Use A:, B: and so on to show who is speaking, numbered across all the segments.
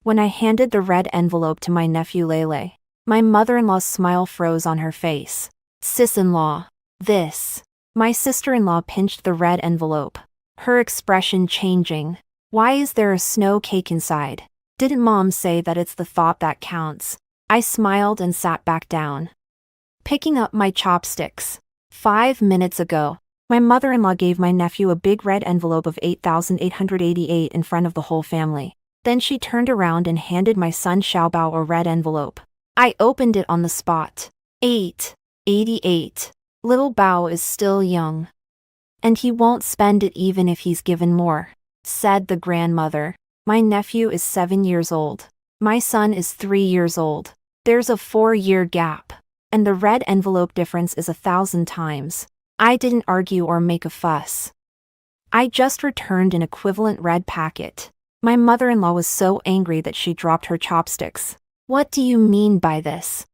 A: When I handed the red envelope to my nephew Lele, my mother-in-law's smile froze on her face. Sis-in-law. This. My sister-in-law pinched the red envelope, her expression changing. Why is there a snow cake inside? Didn't Mom say that it's the thought that counts? I smiled and sat back down, picking up my chopsticks. 5 minutes ago, my mother-in-law gave my nephew a big red envelope of $8,888 in front of the whole family. Then she turned around and handed my son Xiaobao a red envelope. I opened it on the spot. 888. Little Bao is still young. And he won't spend it even if he's given more, said the grandmother. My nephew is 7 years old. My son is 3 years old. There's a 4-year gap. And the red envelope difference is 1,000 times. I didn't argue or make a fuss. I just returned an equivalent red packet. My mother-in-law was so angry that she dropped her chopsticks. What do you mean by this?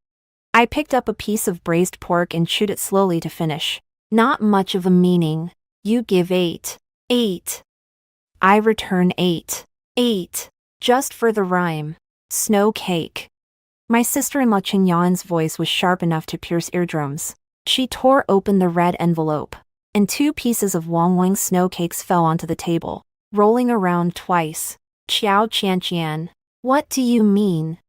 A: I picked up a piece of braised pork and chewed it slowly to finish. Not much of a meaning. You give 8. I return 8. Just for the rhyme. Snow cake. My sister-in-law Qing Yan's voice was sharp enough to pierce eardrums. She tore open the red envelope, and 2 pieces of Wang Wang snow cakes fell onto the table, rolling around twice. Qiao Qianqian. What do you mean?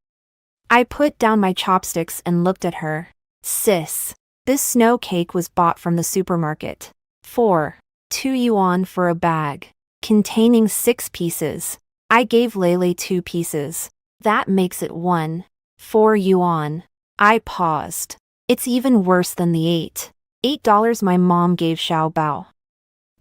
A: I put down my chopsticks and looked at her. Sis. This snow cake was bought from the supermarket. 2 yuan for a bag, containing 6 pieces. I gave Lele 2 pieces. That makes it 4 yuan. I paused. It's even worse than the $8 my mom gave Xiaobao.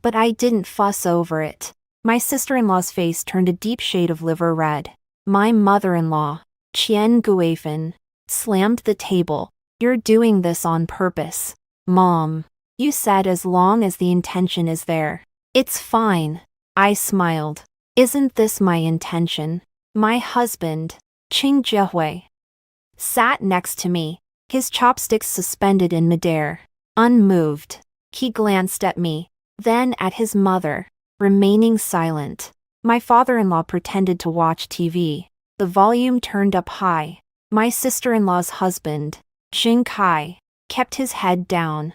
A: But I didn't fuss over it. My sister-in-law's face turned a deep shade of liver red. My mother-in-law, Qian Guifan, slammed the table. You're doing this on purpose. Mom. You said as long as the intention is there. It's fine. I smiled. Isn't this my intention? My husband, Qing Jiehui, sat next to me, his chopsticks suspended in midair. Unmoved. He glanced at me, then at his mother, remaining silent. My father-in-law pretended to watch TV, the volume turned up high. My sister-in-law's husband, Xing Kai, kept his head down,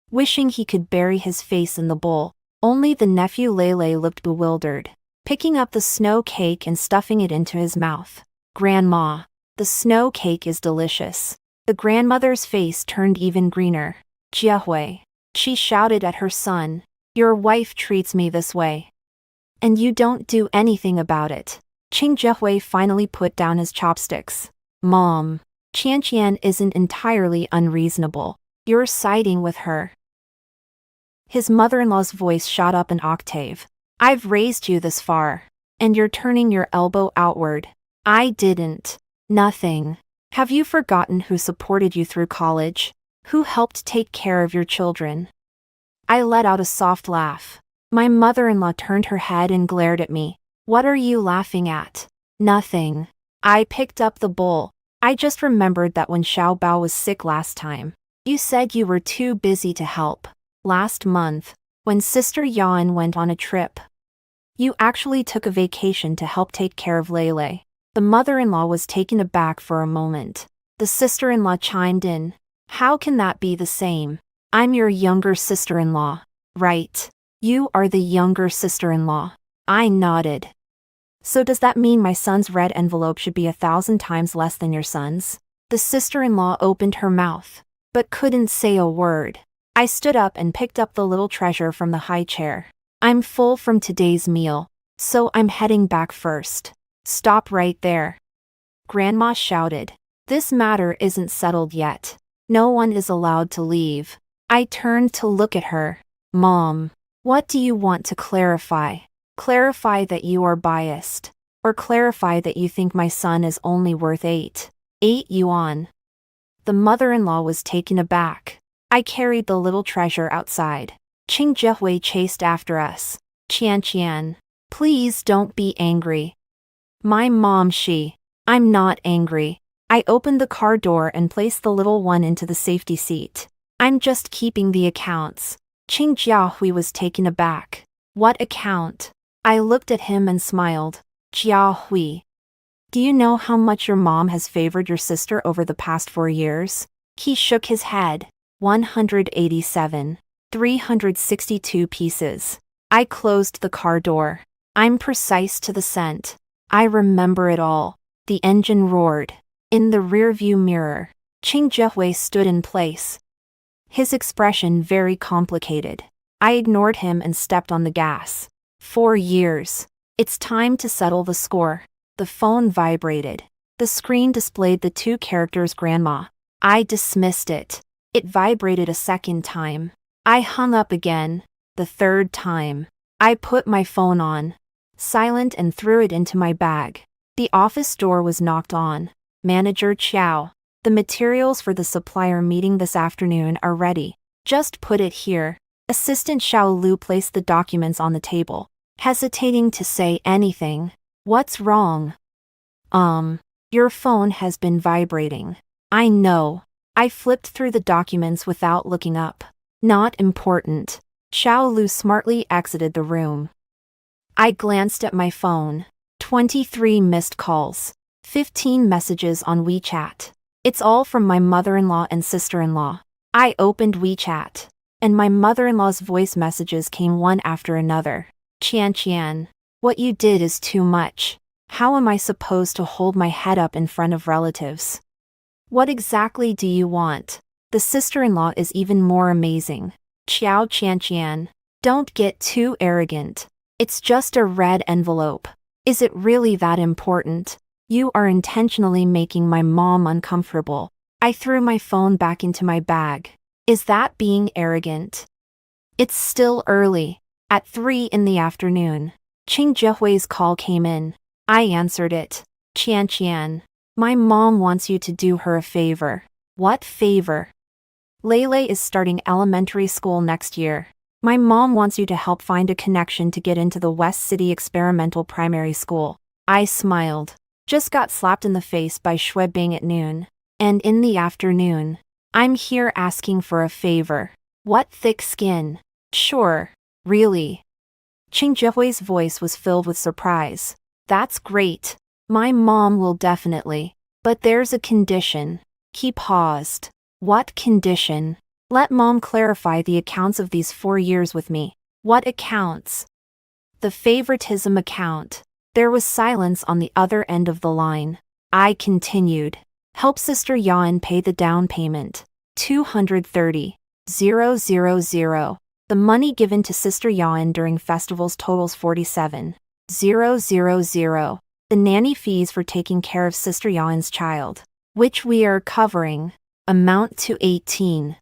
A: wishing he could bury his face in the bowl. Only the nephew Lele looked bewildered, picking up the snow cake and stuffing it into his mouth. Grandma, the snow cake is delicious. The grandmother's face turned even greener. Jiehui. She shouted at her son. Your wife treats me this way. And you don't do anything about it. Qing Jiehui finally put down his chopsticks. Mom. Qianqian isn't entirely unreasonable. You're siding with her. His mother-in-law's voice shot up an octave. I've raised you this far. And you're turning your elbow outward. I didn't. Nothing. Have you forgotten who supported you through college? Who helped take care of your children? I let out a soft laugh. My mother-in-law turned her head and glared at me. What are you laughing at? Nothing. I picked up the bowl. I just remembered that when Xiaobao was sick last time, you said you were too busy to help. Last month, when Sister Yan went on a trip, you actually took a vacation to help take care of Lele. The mother-in-law was taken aback for a moment. The sister-in-law chimed in. How can that be the same? I'm your younger sister-in-law. Right. You are the younger sister-in-law. I nodded. So does that mean my son's red envelope should be 1,000 times less than your son's? The sister-in-law opened her mouth, but couldn't say a word. I stood up and picked up the little treasure from the high chair. I'm full from today's meal, so I'm heading back first. Stop right there. Grandma shouted. This matter isn't settled yet. No one is allowed to leave. I turned to look at her. Mom, what do you want to clarify? Clarify that you are biased. Or clarify that you think my son is only worth 8 yuan. The mother-in-law was taken aback. I carried the little treasure outside. Qing Jiehui chased after us. Qianqian, please don't be angry. My mom I'm not angry. I opened the car door and placed the little one into the safety seat. I'm just keeping the accounts. Qing Jiahui was taken aback. What account? I looked at him and smiled. Jiahui. Do you know how much your mom has favored your sister over the past 4 years? He shook his head. 187. 362 pieces. I closed the car door. I'm precise to the cent. I remember it all. The engine roared. In the rearview mirror, Qing Jihui stood in place. His expression very complicated. I ignored him and stepped on the gas. 4 years. It's time to settle the score. The phone vibrated. The screen displayed the 2 characters grandma. I dismissed it. It vibrated a second time. I hung up again. The third time. I put my phone on silent and threw it into my bag. The office door was knocked on. Manager Qiao. The materials for the supplier meeting this afternoon are ready. Just put it here. Assistant Xiao Lu placed the documents on the table, hesitating to say anything. What's wrong? Your phone has been vibrating. I know. I flipped through the documents without looking up. Not important. Xiao Lu smartly exited the room. I glanced at my phone. 23 missed calls. 15 messages on WeChat. It's all from my mother-in-law and sister-in-law. I opened WeChat, and my mother-in-law's voice messages came one after another. Qian, what you did is too much. How am I supposed to hold my head up in front of relatives? What exactly do you want? The sister-in-law is even more amazing. Qian, don't get too arrogant. It's just a red envelope. Is it really that important? You are intentionally making my mom uncomfortable. I threw my phone back into my bag. Is that being arrogant? It's still early. At 3 in the afternoon, Qing Jihui's call came in. I answered it. Qian, my mom wants you to do her a favor. What favor? Lele is starting elementary school next year. My mom wants you to help find a connection to get into the West City Experimental Primary School. I smiled. Just got slapped in the face by Shui Bing at noon. And in the afternoon, I'm here asking for a favor. What thick skin? Sure. Really? Qing Jihui's voice was filled with surprise. That's great. My mom will definitely. But there's a condition. He paused. What condition? Let mom clarify the accounts of these 4 years with me. What accounts? The favoritism account. There was silence on the other end of the line. I continued. Help Sister Yan pay the down payment. 230,000. The money given to Sister Yan during festivals totals 47,000. The nanny fees for taking care of Sister Yan's child, which we are covering, amount to 18,000.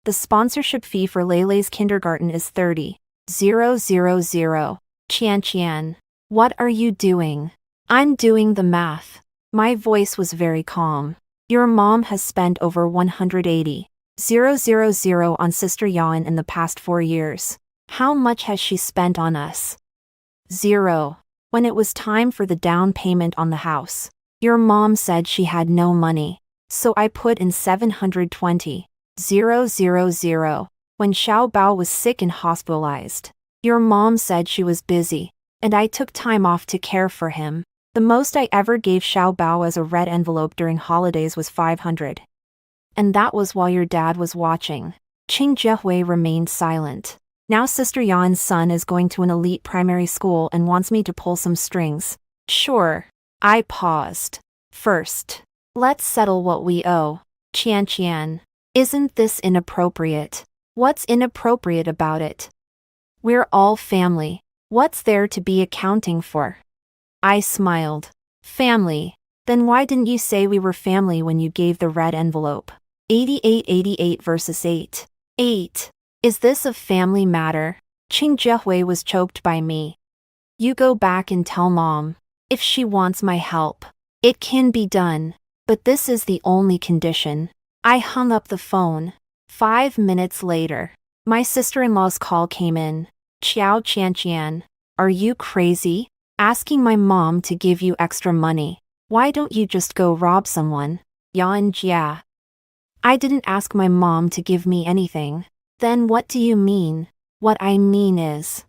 A: The sponsorship fee for Lele's kindergarten is 30,000. Qian, what are you doing? I'm doing the math. My voice was very calm. Your mom has spent over 180,000 on Sister Yan in the past 4 years. How much has she spent on us? 0. When it was time for the down payment on the house, your mom said she had no money. So I put in 720,000. When Xiao Bao was sick and hospitalized, your mom said she was busy, and I took time off to care for him. The most I ever gave Xiao Bao as a red envelope during holidays was 500. And that was while your dad was watching. Qing Jihui remained silent. Now Sister Yan's son is going to an elite primary school and wants me to pull some strings. Sure. I paused. First, let's settle what we owe. Qian, isn't this inappropriate? What's inappropriate about it? We're all family. What's there to be accounting for? I smiled. Family. Then why didn't you say we were family when you gave the red envelope? 88 versus 8. 8. Is this a family matter? Qing Jihui was choked by me. You go back and tell mom. If she wants my help, it can be done. But this is the only condition. I hung up the phone. 5 minutes later, my sister-in-law's call came in. Qian, are you crazy? Asking my mom to give you extra money. Why don't you just go rob someone? Yan Jia. I didn't ask my mom to give me anything. Then what do you mean? What I mean is.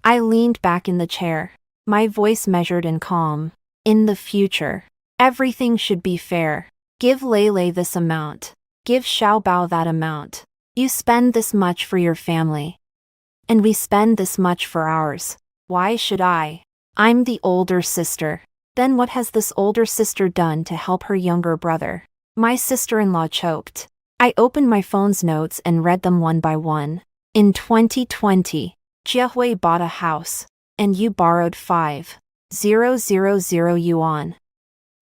A: I leaned back in the chair. my voice measured and calm. In the future, everything should be fair. Give Lele this amount. Give Xiaobao that amount. You spend this much for your family. And we spend this much for ours. Why should I? I'm the older sister. Then what has this older sister done to help her younger brother? My sister-in-law choked. I opened my phone's notes and read them one by one. In 2020, Jiehui bought a house, and you borrowed 5,000 yuan,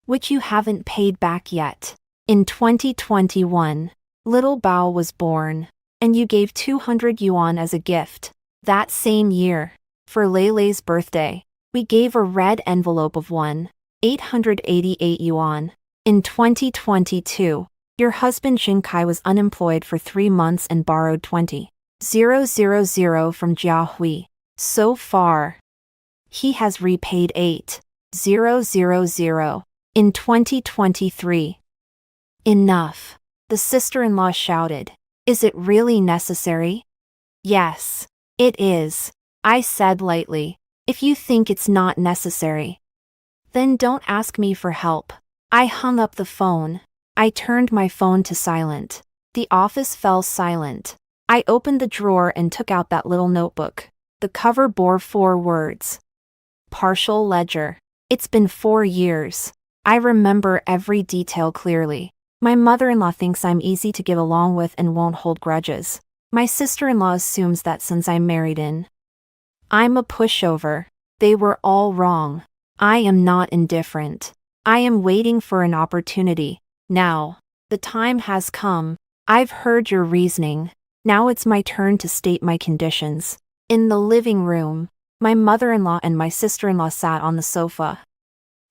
A: which you haven't paid back yet. In 2021, little Bao was born, and you gave 200 yuan as a gift. That same year, for Lele's birthday, we gave a red envelope of 1,888 yuan. In 2022, your husband Xinkai was unemployed for 3 months and borrowed 20,000 from Jiahui. So far, he has repaid 8,000 in 2023. Enough, the sister-in-law shouted. Is it really necessary? Yes, it is, I said lightly. If you think it's not necessary, then don't ask me for help. I hung up the phone. I turned my phone to silent. The office fell silent. I opened the drawer and took out that little notebook. The cover bore 4 words. Partial ledger. It's been 4 years. I remember every detail clearly. My mother-in-law thinks I'm easy to get along with and won't hold grudges. My sister-in-law assumes that since I'm married in, I'm a pushover. They were all wrong. I am not indifferent. I am waiting for an opportunity. Now, the time has come. I've heard your reasoning. Now it's my turn to state my conditions. In the living room, my mother-in-law and my sister-in-law sat on the sofa,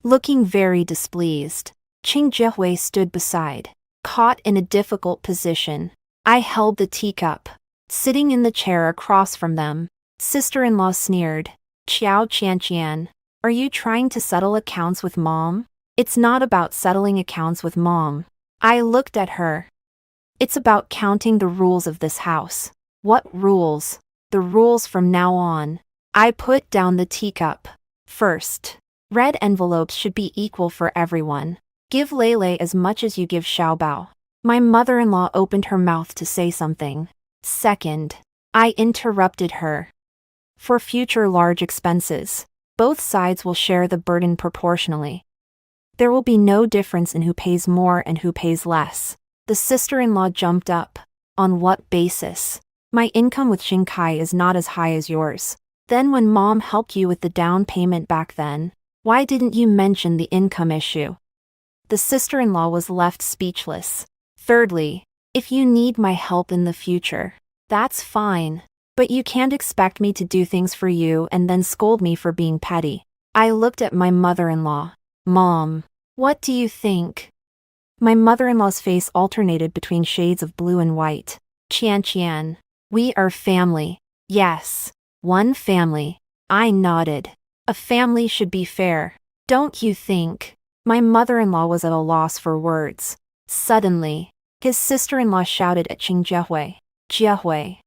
A: looking very displeased. Qing Jiehui stood beside, caught in a difficult position. I held the teacup. Sitting in the chair across from them, sister-in-law sneered. Qiao Qianqian, are you trying to settle accounts with Mom? It's not about settling accounts with Mom. I looked at her. It's about counting the rules of this house. What rules? The rules from now on. I put down the teacup. First, red envelopes should be equal for everyone. Give Lele as much as you give Xiaobao. My mother-in-law opened her mouth to say something. Second, I interrupted her. For future large expenses, both sides will share the burden proportionally. There will be no difference in who pays more and who pays less. The sister-in-law jumped up. On what basis? My income with Xinkai is not as high as yours. Then when Mom helped you with the down payment back then, why didn't you mention the income issue? The sister-in-law was left speechless. Thirdly, if you need my help in the future, that's fine. But you can't expect me to do things for you and then scold me for being petty. I looked at my mother-in-law. Mom, what do you think? My mother-in-law's face alternated between shades of blue and white. Qian, we are family. Yes, one family. I nodded. A family should be fair, don't you think? My mother-in-law was at a loss for words. Suddenly, his sister-in-law shouted at Qing Jiehui. Jiehui,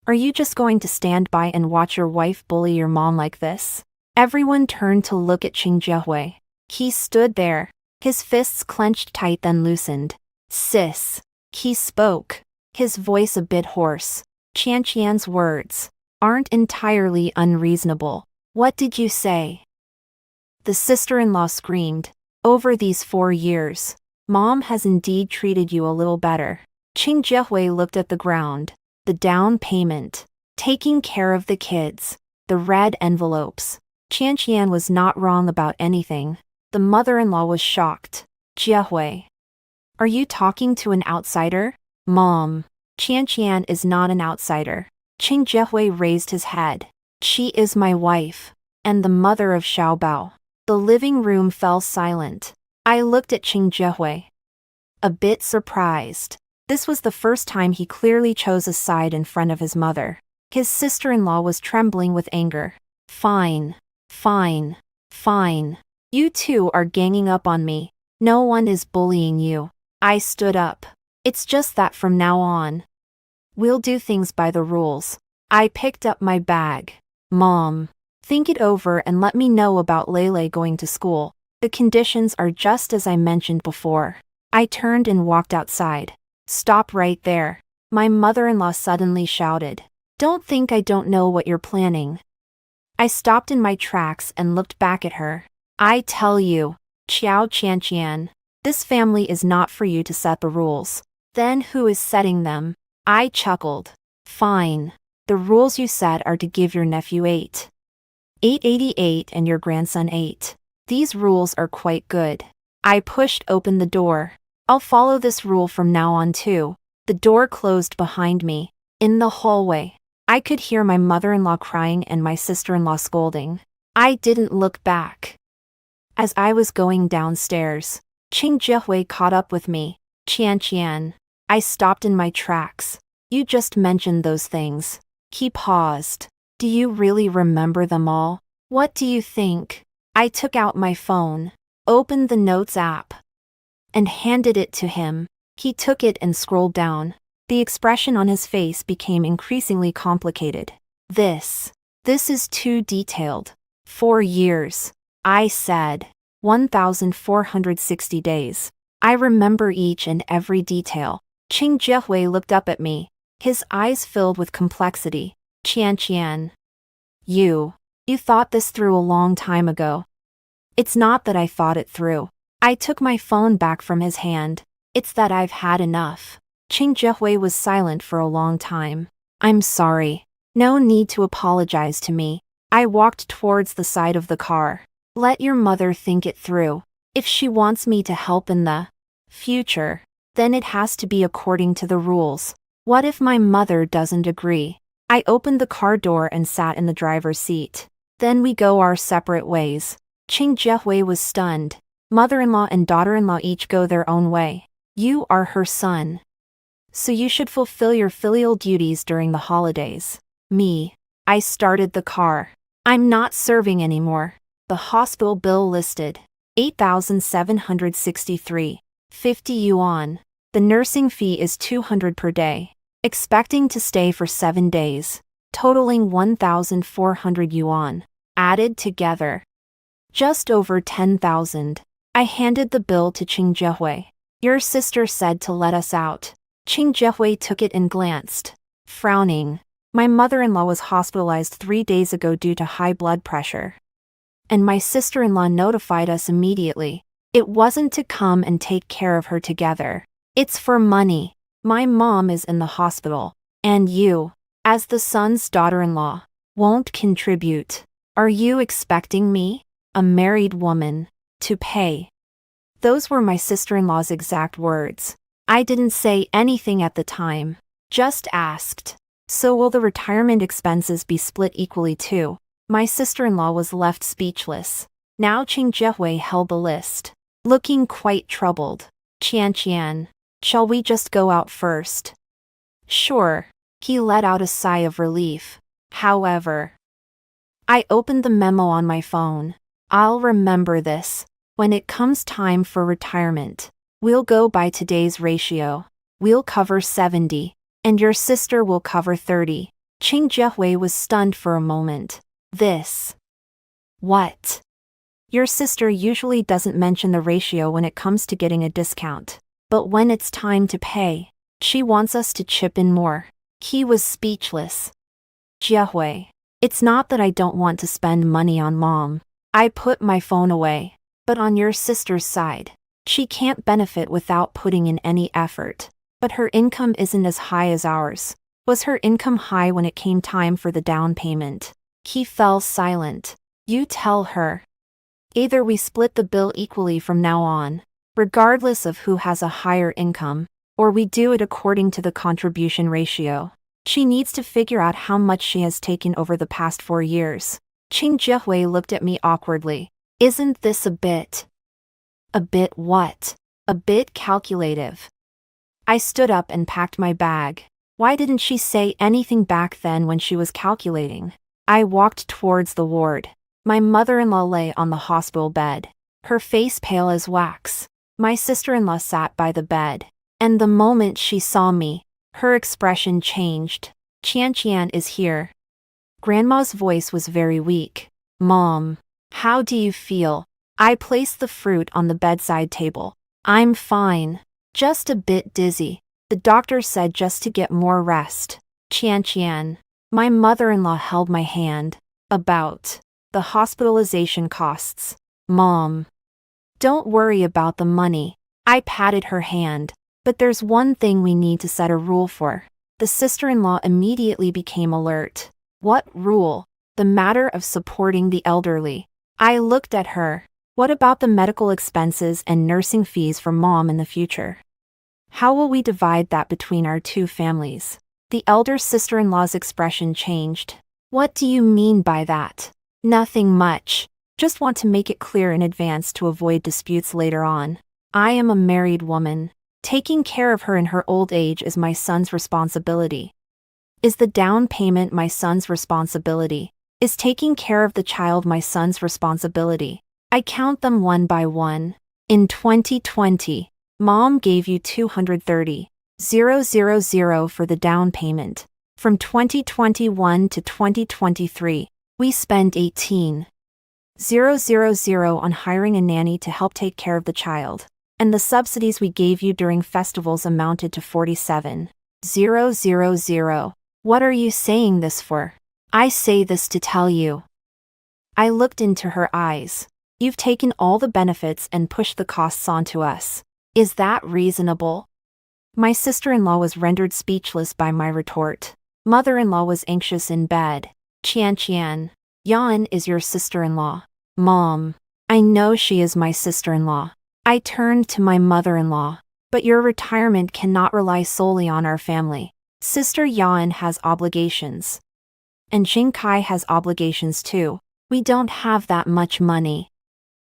A: are you just going to stand by and watch your wife bully your mom like this? Everyone turned to look at Qing Jiehui. He stood there, his fists clenched tight then loosened. Sis, he spoke, his voice a bit hoarse. Qianqian's words aren't entirely unreasonable. What did you say? The sister-in-law screamed. Over these 4 years, Mom has indeed treated you a little better. Qing Jiehui looked at the ground. The down payment, taking care of the kids, the red envelopes. Qianqian was not wrong about anything. The mother-in-law was shocked. Jiehui, are you talking to an outsider? Mom, Qianqian is not an outsider. Qing Jiehui raised his head. She is my wife, and the mother of Xiaobao. The living room fell silent. I looked at Qing Jiehui, a bit surprised. This was the first time he clearly chose a side in front of his mother. His sister-in-law was trembling with anger. Fine. You two are ganging up on me. No one is bullying you. I stood up. It's just that from now on, we'll do things by the rules. I picked up my bag. Mom, Think it over and let me know about Lele going to school. The conditions are just as I mentioned before. I turned and walked outside. Stop right there. My mother-in-law suddenly shouted. Don't think I don't know what you're planning. I stopped in my tracks and looked back at her. I tell you, Qiao Qianqian, this family is not for you to set the rules. Then who is setting them? I chuckled. Fine. The rules you set are to give your nephew 888 and your grandson 8. These rules are quite good. I pushed open the door. I'll follow this rule from now on too. The door closed behind me. In the hallway, I could hear my mother-in-law crying and my sister-in-law scolding. I didn't look back. As I was going downstairs, Qing Jiehui caught up with me. Qian. I stopped in my tracks. You just mentioned those things. He paused. Do you really remember them all? What do you think? I took out my phone, opened the Notes app, and handed it to him. He took it and scrolled down. The expression on his face became increasingly complicated. This is too detailed. 4 years. I said. 1,460 days. I remember each and every detail. Qing Jiehui looked up at me. His eyes filled with complexity. Qian. You thought this through a long time ago. It's not that I thought it through. I took my phone back from his hand. It's that I've had enough. Qing Jiehui was silent for a long time. I'm sorry. No need to apologize to me. I walked towards the side of the car. Let your mother think it through. If she wants me to help in the future, then it has to be according to the rules. What if my mother doesn't agree? I opened the car door and sat in the driver's seat. Then we go our separate ways. Qing Jiehui was stunned. Mother-in-law and daughter-in-law each go their own way. You are her son. So you should fulfill your filial duties during the holidays. Me. I started the car. I'm not serving anymore. The hospital bill listed. 8,763. 50 yuan. The nursing fee is 200 per day. Expecting to stay for 7 days. Totaling 1,400 yuan. Added together. Just over 10,000. I handed the bill to Qing Jiehui. Your sister said to let us out. Qing Jiehui took it and glanced. Frowning. My mother-in-law was hospitalized 3 days ago due to high blood pressure. And my sister-in-law notified us immediately. It wasn't to come and take care of her together. It's for money. My mom is in the hospital. And you, as the son's daughter-in-law, won't contribute. Are you expecting me, a married woman, to pay? Those were my sister-in-law's exact words. I didn't say anything at the time. Just asked. So will the retirement expenses be split equally too? My sister-in-law was left speechless. Now Qing Jiehui held the list. Looking quite troubled. Qian, shall we just go out first? Sure. He let out a sigh of relief. However, I opened the memo on my phone. I'll remember this. When it comes time for retirement, we'll go by today's ratio. We'll cover 70, and your sister will cover 30. Qing Jiehui was stunned for a moment. This. What? Your sister usually doesn't mention the ratio when it comes to getting a discount. But when it's time to pay, she wants us to chip in more. He was speechless. Jiehui, it's not that I don't want to spend money on mom. I put my phone away. But on your sister's side, she can't benefit without putting in any effort. But her income isn't as high as ours. Was her income high when it came time for the down payment? He fell silent. You tell her. Either we split the bill equally from now on, regardless of who has a higher income, or we do it according to the contribution ratio. She needs to figure out how much she has taken over the past 4 years. Qing Jiehui looked at me awkwardly. Isn't this a bit what? A bit calculative. I stood up and packed my bag. Why didn't she say anything back then when she was calculating? I walked towards the ward. My mother-in-law lay on the hospital bed, her face pale as wax. My sister-in-law sat by the bed, and the moment she saw me, her expression changed. Qian is here. Grandma's voice was very weak. Mom, how do you feel? I placed the fruit on the bedside table. I'm fine. Just a bit dizzy. The doctor said just to get more rest. Qian. My mother-in-law held my hand. About the hospitalization costs. Mom. Don't worry about the money. I patted her hand. But there's one thing we need to set a rule for. The sister-in-law immediately became alert. What rule? The matter of supporting the elderly. I looked at her. What about the medical expenses and nursing fees for Mom in the future? How will we divide that between our two families? The elder sister-in-law's expression changed. What do you mean by that? Nothing much. Just want to make it clear in advance to avoid disputes later on. I am a married woman. Taking care of her in her old age is my son's responsibility. Is the down payment my son's responsibility? Is taking care of the child my son's responsibility? I count them one by one. In 2020, Mom gave you $230,000 for the down payment. From 2021 to 2023, we spent $18,000 on hiring a nanny to help take care of the child. And the subsidies we gave you during festivals amounted to $47,000. What are you saying this for? I say this to tell you. I looked into her eyes. You've taken all the benefits and pushed the costs onto us. Is that reasonable? My sister-in-law was rendered speechless by my retort. Mother-in-law was anxious in bed. Qian. Yan is your sister-in-law. Mom. I know she is my sister-in-law. I turned to my mother-in-law. But your retirement cannot rely solely on our family. Sister Yan has obligations. And Xingkai has obligations too. We don't have that much money.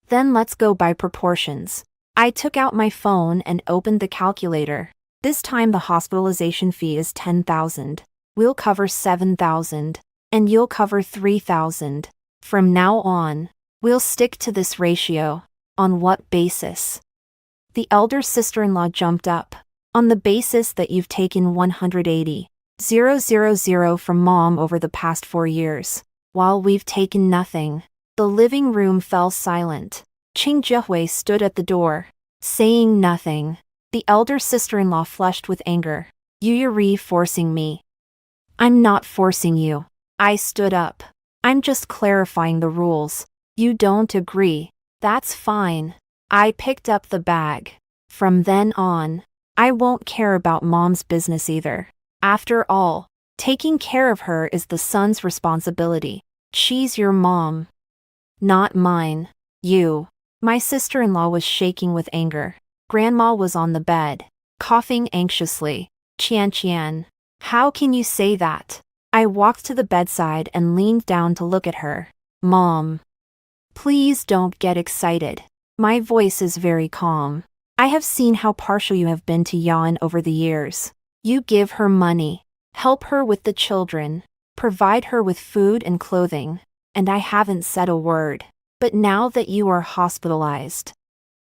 A: Then let's go by proportions. I took out my phone and opened the calculator. This time the hospitalization fee is $10,000. We'll cover $7,000. And you'll cover $3,000. From now on, we'll stick to this ratio. On what basis? The elder sister-in-law jumped up. On the basis that you've taken $180,000 from Mom over the past 4 years, while we've taken nothing. The living room fell silent. Qing Jihui stood at the door, saying nothing. The elder sister-in-law flushed with anger. You're forcing me. I'm not forcing you. I stood up. I'm just clarifying the rules. You don't agree. That's fine. I picked up the bag. From then on, I won't care about Mom's business either. After all, taking care of her is the son's responsibility. She's your mom. Not mine. You. My sister-in-law was shaking with anger. Grandma was on the bed, coughing anxiously. Qian. How can you say that? I walked to the bedside and leaned down to look at her. Mom. Please don't get excited. My voice is very calm. I have seen how partial you have been to Yan over the years. You give her money, help her with the children, provide her with food and clothing, and I haven't said a word. But now that you are hospitalized,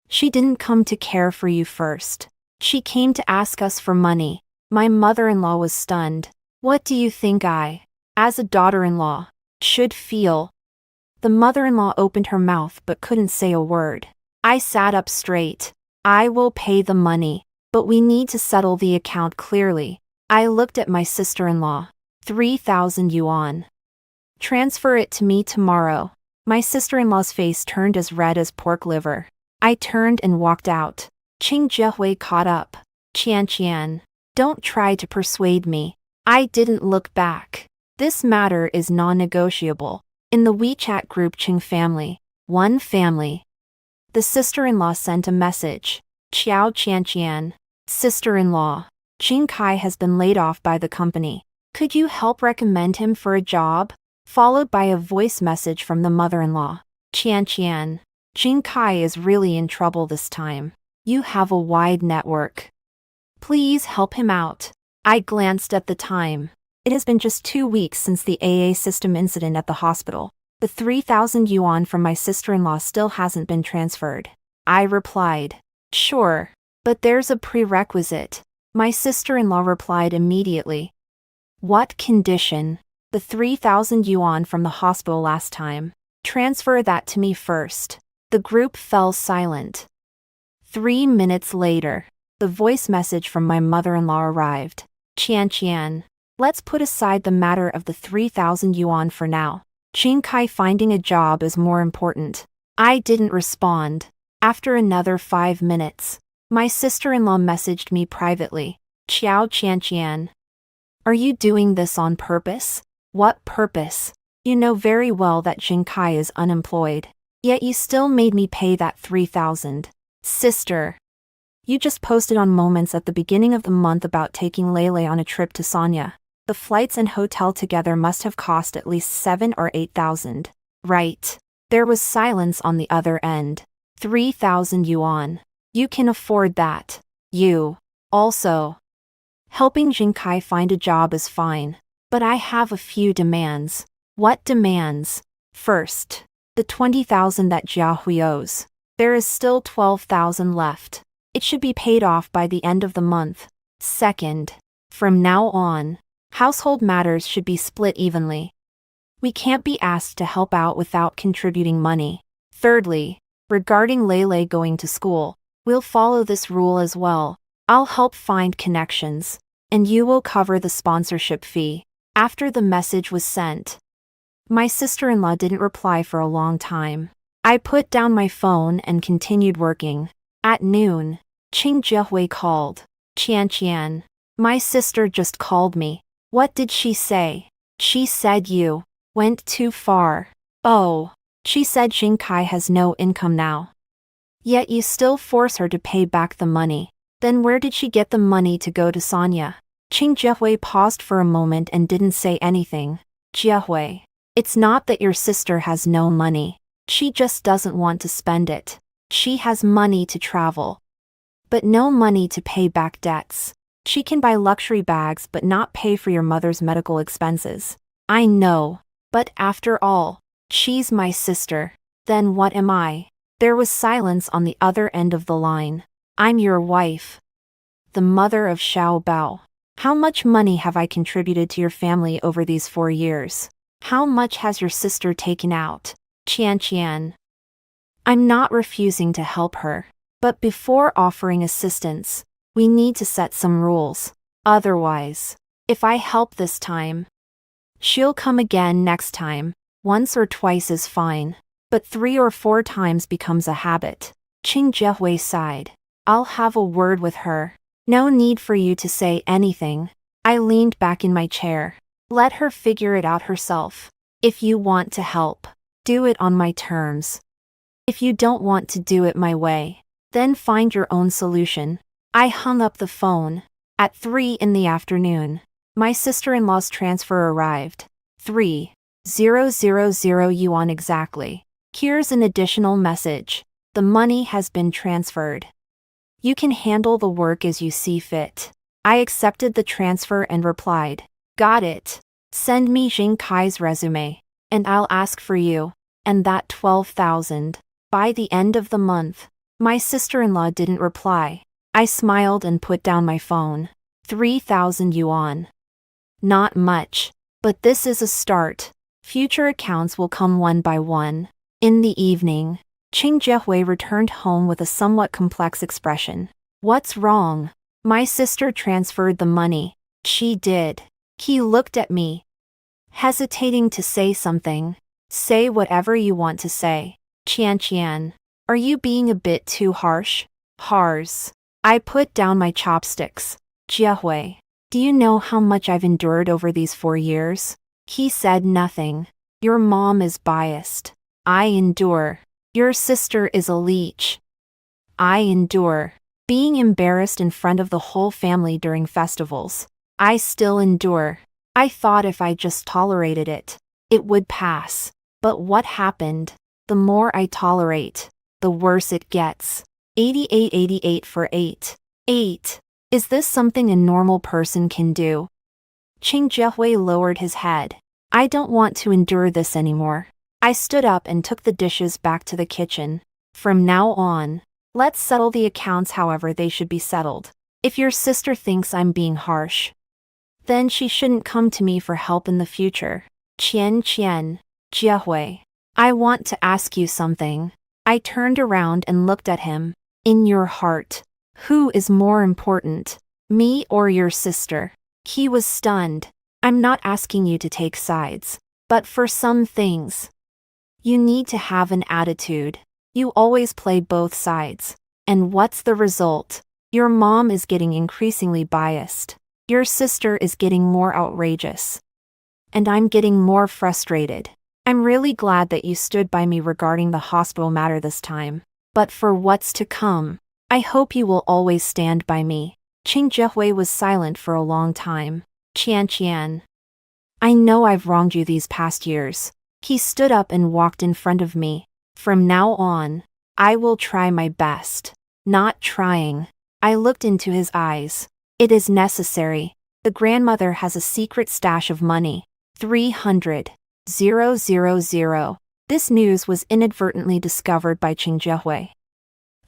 A: she didn't come to care for you first. She came to ask us for money. My mother-in-law was stunned. What do you think I, as a daughter-in-law, should feel? The mother-in-law opened her mouth but couldn't say a word. I sat up straight. I will pay the money, but we need to settle the account clearly. I looked at my sister-in-law. 3,000 yuan. Transfer it to me tomorrow. My sister-in-law's face turned as red as pork liver. I turned and walked out. Qing Jihui caught up. Qian. Don't try to persuade me. I didn't look back. This matter is non-negotiable. In the WeChat group Qing family, one family. The sister-in-law sent a message. Qiao Qian. Sister-in-law. Xingkai has been laid off by the company. Could you help recommend him for a job? Followed by a voice message from the mother-in-law. Qian. Xingkai is really in trouble this time. You have a wide network. Please help him out. I glanced at the time. It has been just 2 weeks since the AA system incident at the hospital. The 3,000 yuan from my sister-in-law still hasn't been transferred. I replied. Sure. But there's a prerequisite. My sister-in-law replied immediately. What condition? The 3,000 yuan from the hospital last time. Transfer that to me first. The group fell silent. 3 minutes later, the voice message from my mother-in-law arrived. Qian, let's put aside the matter of the 3,000 yuan for now. Qingkai finding a job is more important. I didn't respond. After another 5 minutes, my sister-in-law messaged me privately. Qian. Are you doing this on purpose? What purpose? You know very well that Qingkai is unemployed. Yet you still made me pay that 3,000. Sister. You just posted on Moments at the beginning of the month about taking Lele on a trip to Sanya. The flights and hotel together must have cost at least 7 or 8,000. Right. There was silence on the other end. 3,000 yuan. You can afford that. You. Also. Helping Qingkai find a job is fine. But I have a few demands. What demands? First, the 20,000 that Jiahui owes. There is still 12,000 left. It should be paid off by the end of the month. Second, from now on, household matters should be split evenly. We can't be asked to help out without contributing money. Thirdly, regarding Lele going to school, we'll follow this rule as well. I'll help find connections, and you will cover the sponsorship fee. After the message was sent, my sister-in-law didn't reply for a long time. I put down my phone and continued working. At noon, Qing Jiahui called. Qian. My sister just called me. What did she say? She said you went too far. Oh. She said Qingkai has no income now. Yet you still force her to pay back the money. Then where did she get the money to go to Sanya? Qing Jiahui paused for a moment and didn't say anything. Jiahui. It's not that your sister has no money. She just doesn't want to spend it. She has money to travel, but no money to pay back debts. She can buy luxury bags but not pay for your mother's medical expenses. I know, but after all, she's my sister. Then what am I? There was silence on the other end of the line. I'm your wife, the mother of Xiao Bao. How much money have I contributed to your family over these 4 years? How much has your sister taken out? Qian. I'm not refusing to help her. But before offering assistance, we need to set some rules. Otherwise, if I help this time, she'll come again next time. Once or twice is fine. But 3 or 4 times becomes a habit. Qing Jiahui sighed. I'll have a word with her. No need for you to say anything. I leaned back in my chair. Let her figure it out herself. If you want to help, do it on my terms. If you don't want to do it my way, then find your own solution. I hung up the phone. At 3 in the afternoon, my sister-in-law's transfer arrived. 3,000 yuan exactly. Here's an additional message. The money has been transferred. You can handle the work as you see fit. I accepted the transfer and replied, got it. Send me Qingkai's resume, and I'll ask for you, and that 12,000. By the end of the month. My sister-in-law didn't reply. I smiled and put down my phone. 3,000 yuan. Not much, but this is a start. Future accounts will come one by one. In the evening, Qing Jiahui returned home with a somewhat complex expression. What's wrong? My sister transferred the money. She did. He looked at me, hesitating to say something. Say whatever you want to say. Qian, are you being a bit too harsh? Harsh. I put down my chopsticks. Jiahui, do you know how much I've endured over these 4 years? He said nothing. Your mom is biased. I endure. Your sister is a leech. I endure. Being embarrassed in front of the whole family during festivals. I still endure. I thought if I just tolerated it, it would pass. But what happened? The more I tolerate, the worse it gets. 88 for 8. 8. Is this something a normal person can do? Qing Jiahui lowered his head. I don't want to endure this anymore. I stood up and took the dishes back to the kitchen. From now on, let's settle the accounts however they should be settled. If your sister thinks I'm being harsh, then she shouldn't come to me for help in the future. Qian, Jiahui. I want to ask you something. I turned around and looked at him. In your heart, who is more important, me or your sister? He was stunned. I'm not asking you to take sides, but for some things, you need to have an attitude. You always play both sides. And what's the result? Your mom is getting increasingly biased. Your sister is getting more outrageous. And I'm getting more frustrated. I'm really glad that you stood by me regarding the hospital matter this time. But for what's to come, I hope you will always stand by me. Qing Zhehui was silent for a long time. Qian. I know I've wronged you these past years. He stood up and walked in front of me. From now on, I will try my best. Not trying. I looked into his eyes. It is necessary. The grandmother has a secret stash of money. 300,000. This news was inadvertently discovered by Qing Zhehui.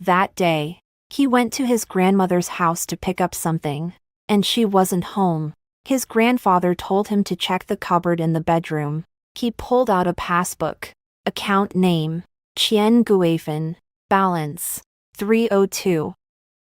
A: That day, he went to his grandmother's house to pick up something, and she wasn't home. His grandfather told him to check the cupboard in the bedroom. He pulled out a passbook. Account name, Qian Guifan. Balance, 302.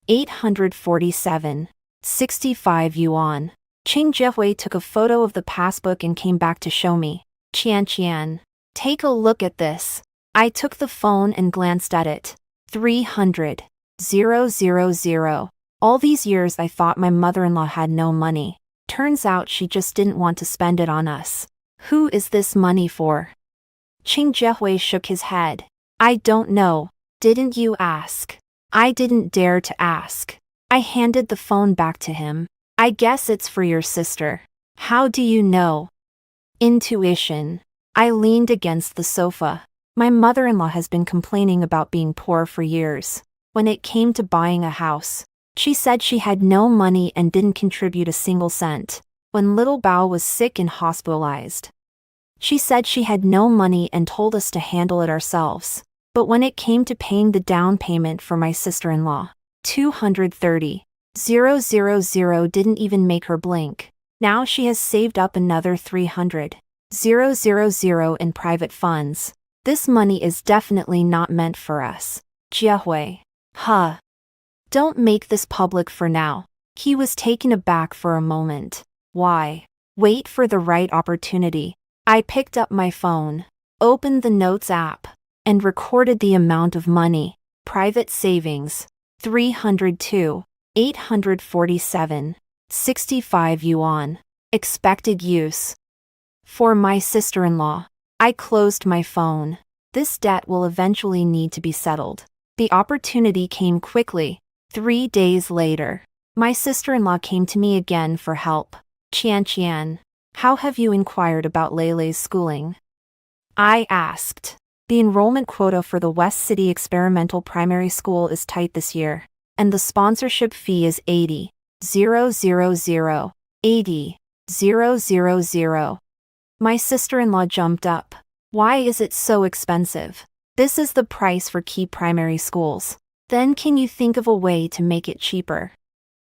A: 847. 65 yuan. Qing Zhehui took a photo of the passbook and came back to show me. Qian. Take a look at this. I took the phone and glanced at it. 300,000. All these years I thought my mother-in-law had no money. Turns out she just didn't want to spend it on us. Who is this money for? Qing Zhehui shook his head. I don't know. Didn't you ask? I didn't dare to ask. I handed the phone back to him. I guess it's for your sister. How do you know? Intuition. I leaned against the sofa. My mother-in-law has been complaining about being poor for years. When it came to buying a house, she said she had no money and didn't contribute a single cent. When little Bao was sick and hospitalized, she said she had no money and told us to handle it ourselves. But when it came to paying the down payment for my sister-in-law, 230,000 didn't even make her blink. Now she has saved up another 300,000 in private funds. This money is definitely not meant for us. Zhehui. Huh. Don't make this public for now. He was taken aback for a moment. Why? Wait for the right opportunity. I picked up my phone, opened the Notes app, and recorded the amount of money. Private savings, 302, 847, 65 yuan. Expected use. For my sister-in-law. I closed my phone. This debt will eventually need to be settled. The opportunity came quickly. 3 days later, my sister-in-law came to me again for help. Qian, how have you inquired about Leilei's schooling? I asked. The enrollment quota for the West City Experimental Primary School is tight this year, and the sponsorship fee is 80,000. 80,000. My sister-in-law jumped up. Why is it so expensive? This is the price for key primary schools. Then can you think of a way to make it cheaper?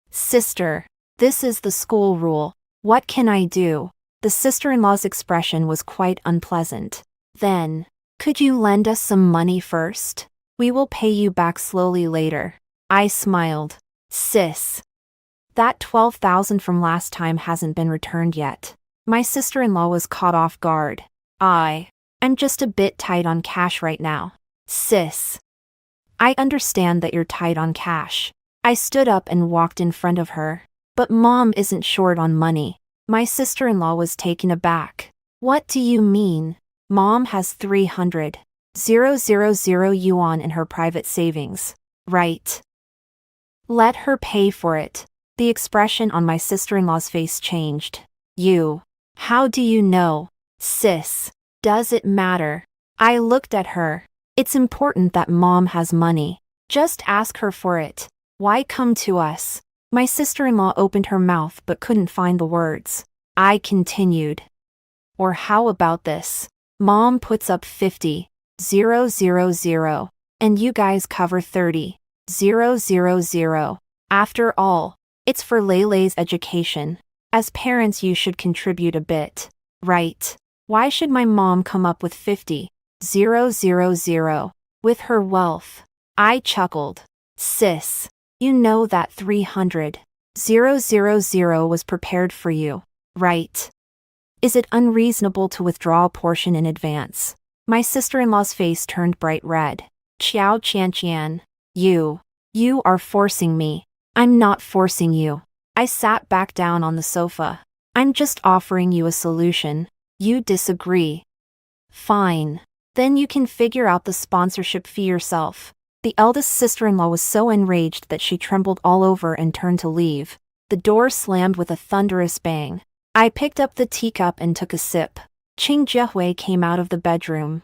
A: Sister, this is the school rule. What can I do? The sister-in-law's expression was quite unpleasant. Then, could you lend us some money first? We will pay you back slowly later. I smiled. Sis. That 12,000 from last time hasn't been returned yet. My sister-in-law was caught off guard. I'm just a bit tight on cash right now. Sis. I understand that you're tight on cash. I stood up and walked in front of her. But Mom isn't short on money. My sister-in-law was taken aback. What do you mean? Mom has 300,000 yuan in her private savings. Right. Let her pay for it. The expression on my sister-in-law's face changed. You. How do you know? Sis. Does it matter? I looked at her. It's important that Mom has money. Just ask her for it. Why come to us? My sister-in-law opened her mouth but couldn't find the words. I continued. Or how about this? Mom puts up 50,000, and you guys cover 30,000. After all, it's for Leilei's education. As parents you should contribute a bit, right? Why should my mom come up with 50,000 000. With her wealth. I chuckled. Sis. You know that 300,000 was prepared for you, right? Is it unreasonable to withdraw a portion in advance? My sister-in-law's face turned bright red. Qiao Qian. You are forcing me. I'm not forcing you. I sat back down on the sofa. I'm just offering you a solution. You disagree. Fine. Then you can figure out the sponsorship fee yourself. The eldest sister-in-law was so enraged that she trembled all over and turned to leave. The door slammed with a thunderous bang. I picked up the teacup and took a sip. Qing Jiehui came out of the bedroom.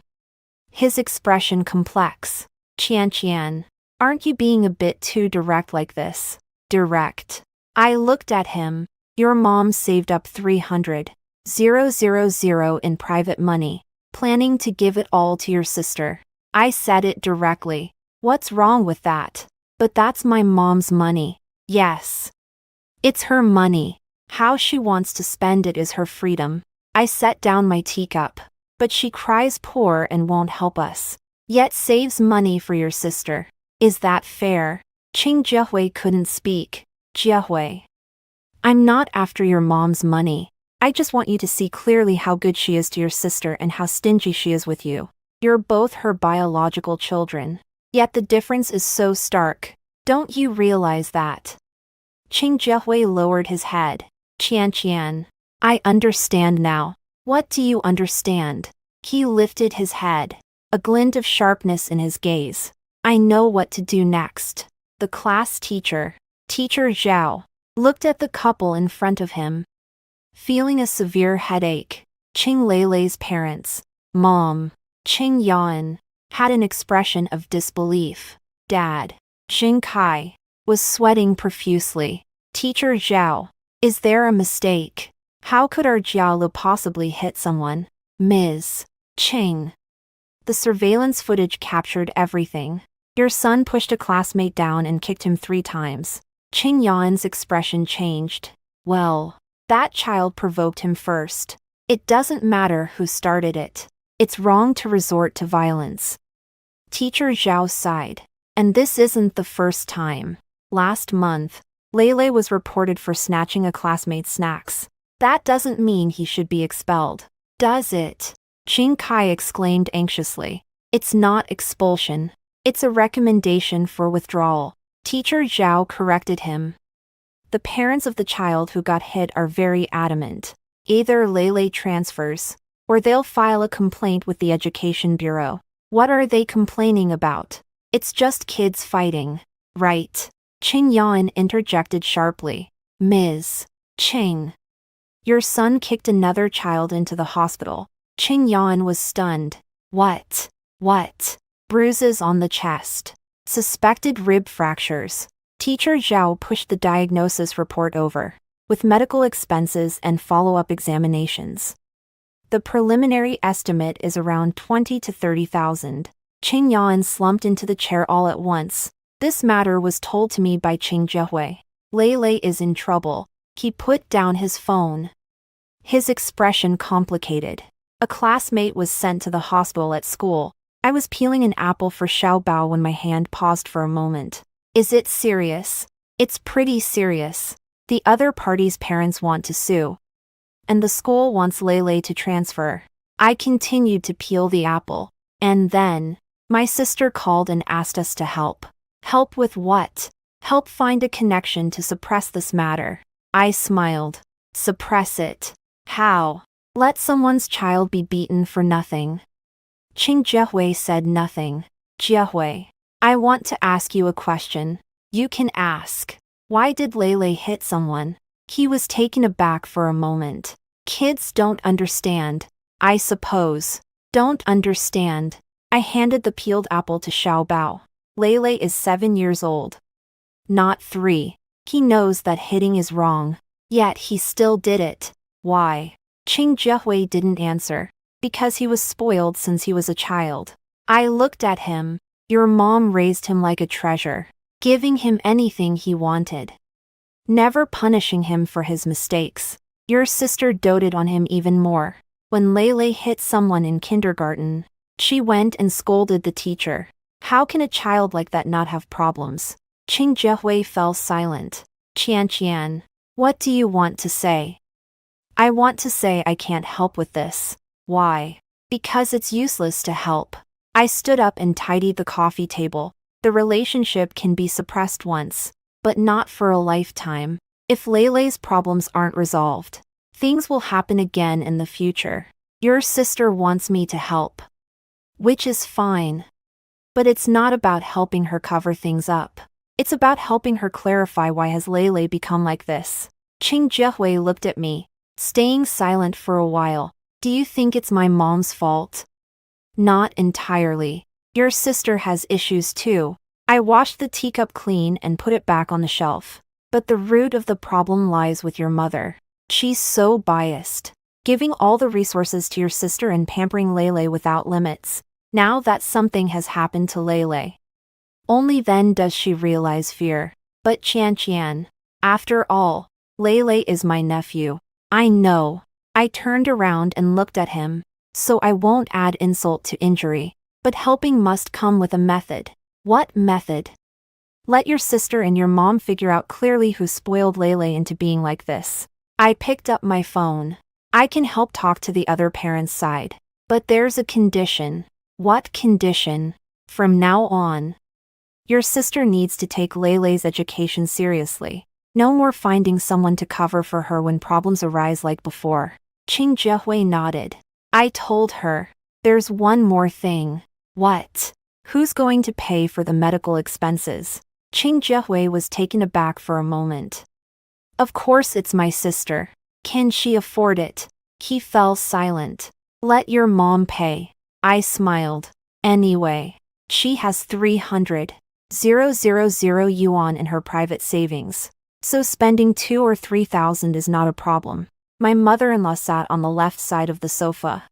A: His expression complex. Qian, aren't you being a bit too direct like this? Direct. I looked at him. Your mom saved up 300,000 in private money, planning to give it all to your sister. I said it directly. What's wrong with that? But that's my mom's money. Yes. It's her money. How she wants to spend it is her freedom. I set down my teacup. But she cries poor and won't help us. Yet saves money for your sister. Is that fair? Qing Jiehui couldn't speak. Jiehui. I'm not after your mom's money. I just want you to see clearly how good she is to your sister and how stingy she is with you. You're both her biological children. Yet the difference is so stark. Don't you realize that? Qing Jiehui lowered his head. Qian. I understand now. What do you understand? He lifted his head. A glint of sharpness in his gaze. I know what to do next. The class teacher, Teacher Zhao, looked at the couple in front of him. Feeling a severe headache, Qing Leilei's parents, Mom, Qing Yan, had an expression of disbelief. Dad, Qing Kai, was sweating profusely. Teacher Zhao, is there a mistake? How could our Jialu possibly hit someone? Ms. Qing. The surveillance footage captured everything. Your son pushed a classmate down and kicked him 3 times. Qing Yan's expression changed. Well, that child provoked him first. It doesn't matter who started it. It's wrong to resort to violence. Teacher Zhao sighed. And this isn't the first time. Last month, Leilei was reported for snatching a classmate's snacks. That doesn't mean he should be expelled, does it? Qing Kai exclaimed anxiously. It's not expulsion. It's a recommendation for withdrawal. Teacher Zhao corrected him. The parents of the child who got hit are very adamant. Either Leilei transfers, or they'll file a complaint with the Education Bureau. What are they complaining about? It's just kids fighting, right? Qing Yan interjected sharply. Ms. Qing. Your son kicked another child into the hospital. Qing Yan was stunned. What? Bruises on the chest. Suspected rib fractures. Teacher Zhao pushed the diagnosis report over, with medical expenses and follow-up examinations. The preliminary estimate is around 20 to 30,000. Qing Yan slumped into the chair all at once. This matter was told to me by Qing Jiehui. Leilei is in trouble. He put down his phone. His expression complicated. A classmate was sent to the hospital at school. I was peeling an apple for Xiao Bao when my hand paused for a moment. Is it serious? It's pretty serious. The other party's parents want to sue. And the school wants Leilei to transfer. I continued to peel the apple. And then, my sister called and asked us to help. Help with what? Help find a connection to suppress this matter. I smiled. Suppress it. How? Let someone's child be beaten for nothing. Qing Jiehui said nothing. Jiehui, I want to ask you a question. You can ask. Why did Leilei hit someone? He was taken aback for a moment. Kids don't understand. I suppose. Don't understand. I handed the peeled apple to Xiao Bao. Leilei is 7 years old. Not 3. He knows that hitting is wrong. Yet he still did it. Why? Qing Jiehui didn't answer. Because he was spoiled since he was a child. I looked at him. Your mom raised him like a treasure, giving him anything he wanted. Never punishing him for his mistakes. Your sister doted on him even more. When Leilei hit someone in kindergarten, She went and scolded the teacher. How can a child like that not have problems? Qing Jiehui fell silent. Qian, what do you want to say? I want to say I can't help with this. Why? Because it's useless to help. I stood up and tidied the coffee table. The relationship can be suppressed once, but not for a lifetime. If Leilei's problems aren't resolved, things will happen again in the future. Your sister wants me to help, which is fine. But it's not about helping her cover things up. It's about helping her clarify why has Leilei become like this. Qing Jiehui looked at me, staying silent for a while. Do you think it's my mom's fault? Not entirely. Your sister has issues too. I washed the teacup clean and put it back on the shelf. But the root of the problem lies with your mother. She's so biased, giving all the resources to your sister and pampering Leilei without limits. Now that something has happened to Leilei, only then does she realize fear. But Qian, after all, Leilei is my nephew. I know. I turned around and looked at him. So I won't add insult to injury. But helping must come with a method. What method? Let your sister and your mom figure out clearly who spoiled Leilei into being like this. I picked up my phone. I can help talk to the other parent's side. But there's a condition. What condition? From now on, your sister needs to take Leilei's education seriously. No more finding someone to cover for her when problems arise like before. Qing Jiehui nodded. I told her. There's one more thing. What? Who's going to pay for the medical expenses? Qing Jiehui was taken aback for a moment. Of course it's my sister. Can she afford it? He fell silent. Let your mom pay. I smiled. Anyway, she has 300,000 yuan in her private savings. So spending 2,000 or 3,000 is not a problem. My mother-in-law sat on the left side of the sofa,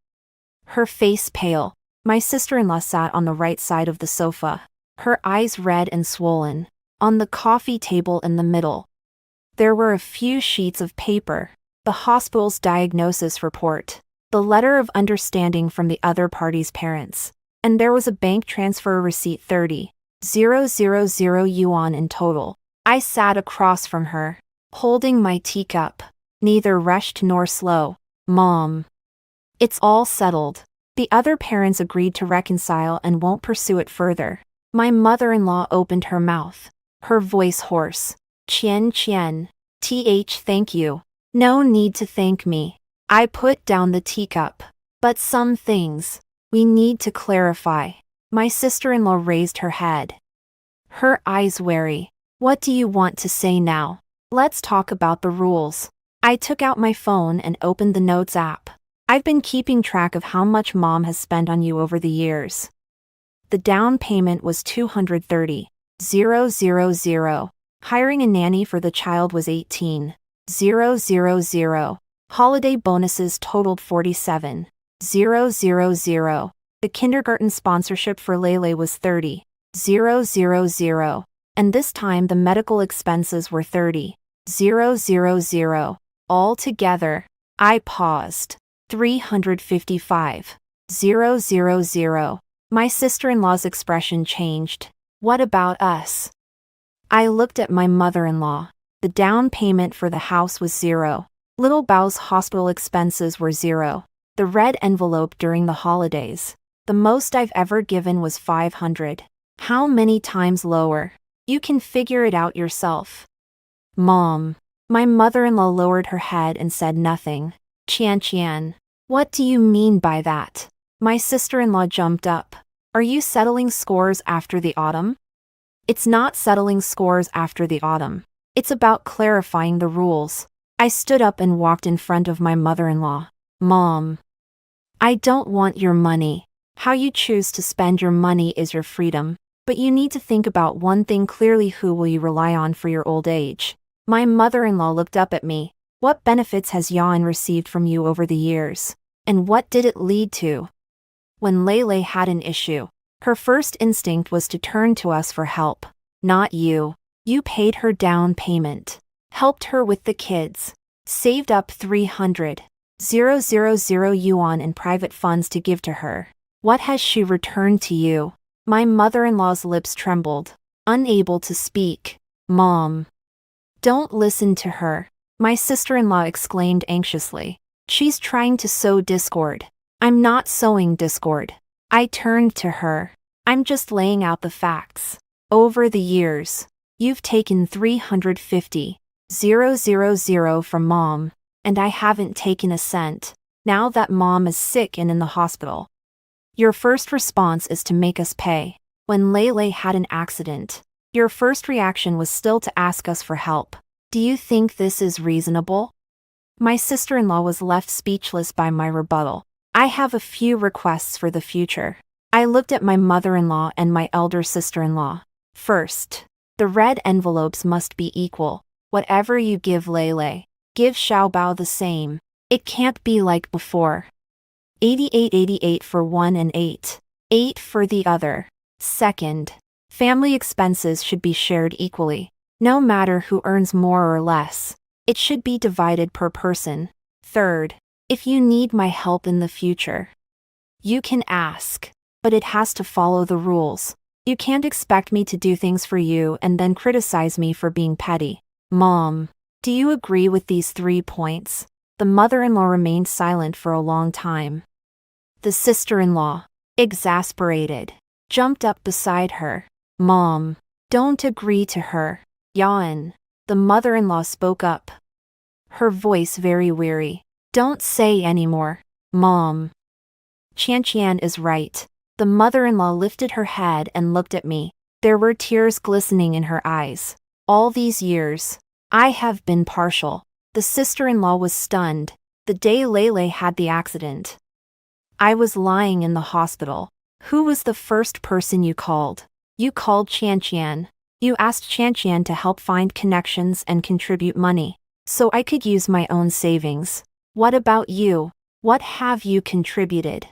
A: her face pale. My sister-in-law sat on the right side of the sofa, her eyes red and swollen. On the coffee table in the middle, there were a few sheets of paper, the hospital's diagnosis report, the letter of understanding from the other party's parents, and there was a bank transfer receipt 30,000 yuan in total. I sat across from her, holding my teacup, neither rushed nor slow. Mom. It's all settled. The other parents agreed to reconcile and won't pursue it further. My mother-in-law opened her mouth, her voice hoarse. Qian, thank you. No need to thank me. I put down the teacup. But some things we need to clarify. My sister-in-law raised her head, her eyes wary. What do you want to say now? Let's talk about the rules. I took out my phone and opened the Notes app. I've been keeping track of how much mom has spent on you over the years. The down payment was 230,000. Hiring a nanny for the child was 18,000. Holiday bonuses totaled 47,000. The kindergarten sponsorship for Leilei was 30,000. And this time the medical expenses were 30,000. Altogether, I paused. 355,000. My sister-in-law's expression changed. What about us? I looked at my mother-in-law. The down payment for the house was 0. Little Bao's hospital expenses were 0. The red envelope during the holidays. The most I've ever given was 500. How many times lower? You can figure it out yourself. Mom. My mother-in-law lowered her head and said nothing. Qian, what do you mean by that? My sister-in-law jumped up. Are you settling scores after the autumn? It's not settling scores after the autumn. It's about clarifying the rules. I stood up and walked in front of my mother-in-law. Mom. I don't want your money. How you choose to spend your money is your freedom. But you need to think about one thing clearly: who will you rely on for your old age? My mother-in-law looked up at me. What benefits has Yan received from you over the years? And what did it lead to? When Leilei had an issue, her first instinct was to turn to us for help. Not you. You paid her down payment, helped her with the kids, saved up 300,000 yuan in private funds to give to her. What has she returned to you? My mother-in-law's lips trembled, unable to speak. Mom. Don't listen to her, my sister-in-law exclaimed anxiously. She's trying to sow discord. I'm not sowing discord. I turned to her. I'm just laying out the facts. Over the years, you've taken 350,000 from Mom, and I haven't taken a cent, now that Mom is sick and in the hospital. Your first response is to make us pay. When Lele had an accident, your first reaction was still to ask us for help. Do you think this is reasonable? My sister-in-law was left speechless by my rebuttal. I have a few requests for the future. I looked at my mother-in-law and my elder sister-in-law. First, the red envelopes must be equal. Whatever you give Lele, give Xiaobao the same. It can't be like before. 88 for one and 8 for the other. Second, family expenses should be shared equally. No matter who earns more or less, it should be divided per person. Third, if you need my help in the future, you can ask, but it has to follow the rules. You can't expect me to do things for you and then criticize me for being petty. Mom, do you agree with these 3 points? The mother-in-law remained silent for a long time. The sister-in-law, exasperated, jumped up beside her. Mom, don't agree to her. Yan. The mother-in-law spoke up, her voice very weary. Don't say anymore, Mom. Qian is right. The mother-in-law lifted her head and looked at me. There were tears glistening in her eyes. All these years, I have been partial. The sister-in-law was stunned. The day Lele had the accident, I was lying in the hospital. Who was the first person you called? You called Qian. You asked Qian to help find connections and contribute money, so I could use my own savings. What about you? What have you contributed?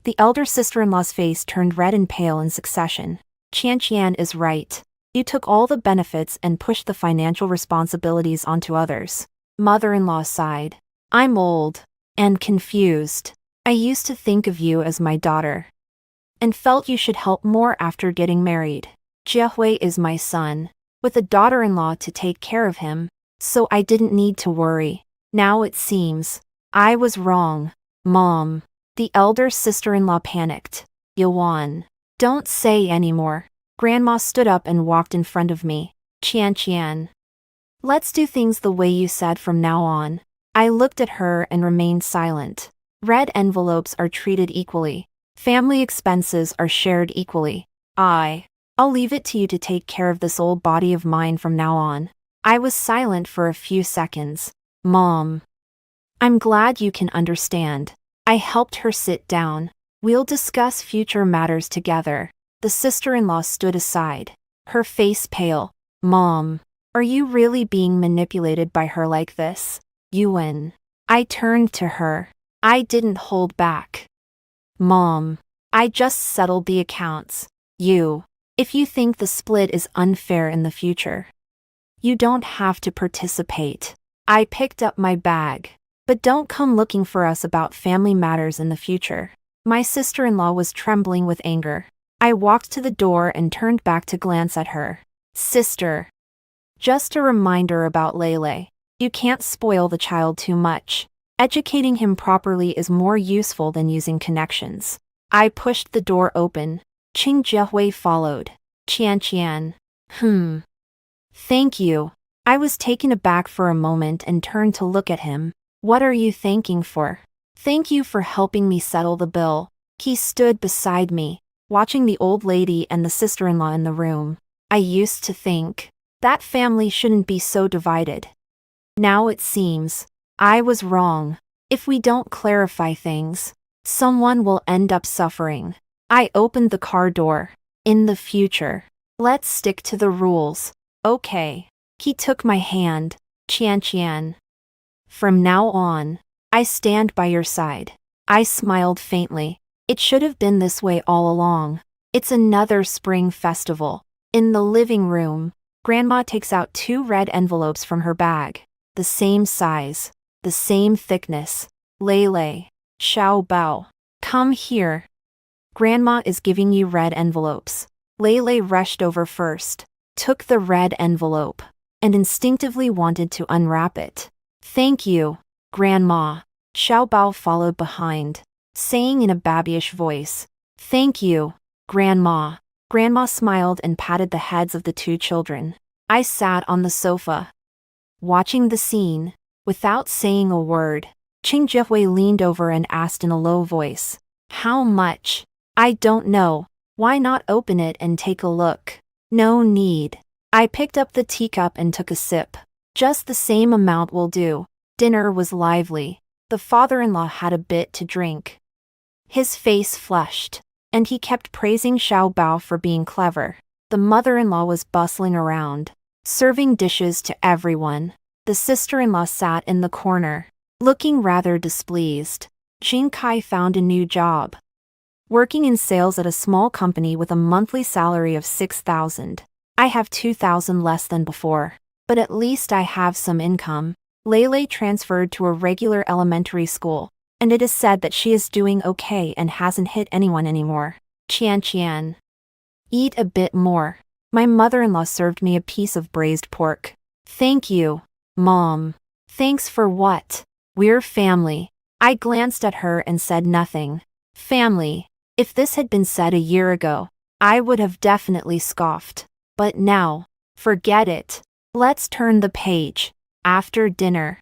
A: The elder sister-in-law's face turned red and pale in succession. Qian is right. You took all the benefits and pushed the financial responsibilities onto others. Mother-in-law sighed. I'm old and confused. I used to think of you as my daughter, and felt you should help more after getting married. Jiehui is my son, with a daughter-in-law to take care of him, so I didn't need to worry. Now it seems, I was wrong. Mom. The elder sister-in-law panicked. Yuan. Don't say anymore. Grandma stood up and walked in front of me. Qian. Let's do things the way you said from now on. I looked at her and remained silent. Red envelopes are treated equally. Family expenses are shared equally. I'll leave it to you to take care of this old body of mine from now on. I was silent for a few seconds. Mom. I'm glad you can understand. I helped her sit down. We'll discuss future matters together. The sister-in-law stood aside, her face pale. Mom. Are you really being manipulated by her like this? Yuan. I turned to her. I didn't hold back. Mom. I just settled the accounts. If you think the split is unfair in the future, you don't have to participate. I picked up my bag. But don't come looking for us about family matters in the future. My sister-in-law was trembling with anger. I walked to the door and turned back to glance at her. Sister. Just a reminder about Lele. You can't spoil the child too much. Educating him properly is more useful than using connections. I pushed the door open. Qing Jiehui followed. Qian. Thank you. I was taken aback for a moment and turned to look at him. What are you thanking for? Thank you for helping me settle the bill. He stood beside me, watching the old lady and the sister-in-law in the room. I used to think that family shouldn't be so divided. Now it seems I was wrong. If we don't clarify things, someone will end up suffering. I opened the car door. In the future, let's stick to the rules. Okay. He took my hand. Qian. From now on, I stand by your side. I smiled faintly. It should have been this way all along. It's another spring festival. In the living room, Grandma takes out 2 red envelopes from her bag. The same size, the same thickness. Lele. Xiaobao. Come here. Grandma is giving you red envelopes. Lele rushed over first, took the red envelope, and instinctively wanted to unwrap it. Thank you, Grandma. Xiaobao followed behind, saying in a babyish voice, Thank you, Grandma. Grandma smiled and patted the heads of the two children. I sat on the sofa, watching the scene. Without saying a word, Qing Jihui leaned over and asked in a low voice, How much? I don't know. Why not open it and take a look? No need. I picked up the teacup and took a sip. Just the same amount will do. Dinner was lively. The father-in-law had a bit to drink. His face flushed, and he kept praising Xiao Bao for being clever. The mother-in-law was bustling around, serving dishes to everyone. The sister-in-law sat in the corner, looking rather displeased. Jing Kai found a new job, working in sales at a small company with a monthly salary of 6,000. I have 2,000 less than before, but at least I have some income. Lele transferred to a regular elementary school, and it is said that she is doing okay and hasn't hit anyone anymore. Qian. Eat a bit more. My mother-in-law served me a piece of braised pork. Thank you, Mom. Thanks for what? We're family. I glanced at her and said nothing. Family. If this had been said a year ago, I would have definitely scoffed. But now, forget it. Let's turn the page. After dinner.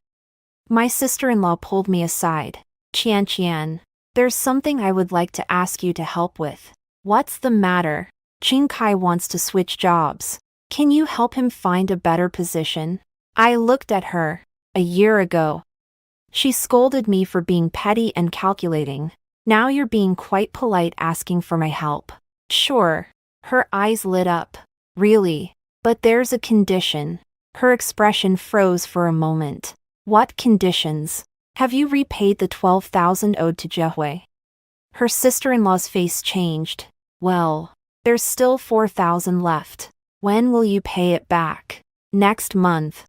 A: My sister-in-law pulled me aside. Qian, there's something I would like to ask you to help with. What's the matter? Qing Kai wants to switch jobs. Can you help him find a better position? I looked at her. A year ago, she scolded me for being petty and calculating. Now you're being quite polite asking for my help. Sure. Her eyes lit up. Really? But there's a condition. Her expression froze for a moment. What conditions? Have you repaid the 12,000 owed to Jihui? Her sister-in-law's face changed. Well, there's still 4,000 left. When will you pay it back? Next month.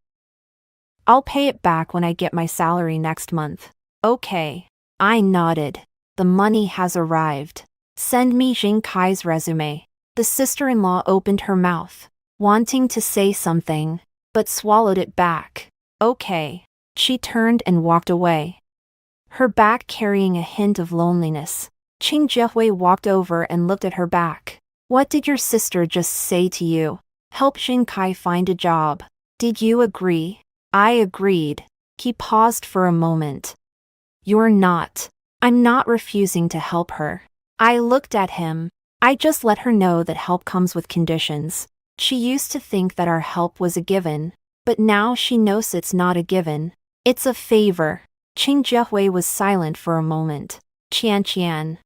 A: I'll pay it back when I get my salary next month. Okay. I nodded. The money has arrived. Send me Jing Kai's resume. The sister-in-law opened her mouth, wanting to say something, but swallowed it back. Okay. She turned and walked away, her back carrying a hint of loneliness. Qing Jihui walked over and looked at her back. What did your sister just say to you? Help Jing Kai find a job. Did you agree? I agreed. He paused for a moment. You're not. I'm not refusing to help her. I looked at him. I just let her know that help comes with conditions. She used to think that our help was a given, but now she knows it's not a given. It's a favor. Qing Jihui was silent for a moment. Qian.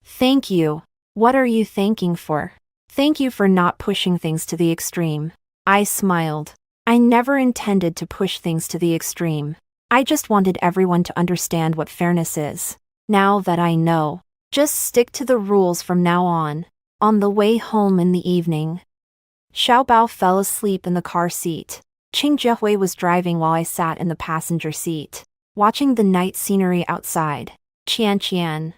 A: Thank you. What are you thanking for? Thank you for not pushing things to the extreme. I smiled. I never intended to push things to the extreme. I just wanted everyone to understand what fairness is. Now that I know, just stick to the rules from now on. On the way home in the evening, Xiao Bao fell asleep in the car seat. Qing Jihui was driving while I sat in the passenger seat, watching the night scenery outside. Qian.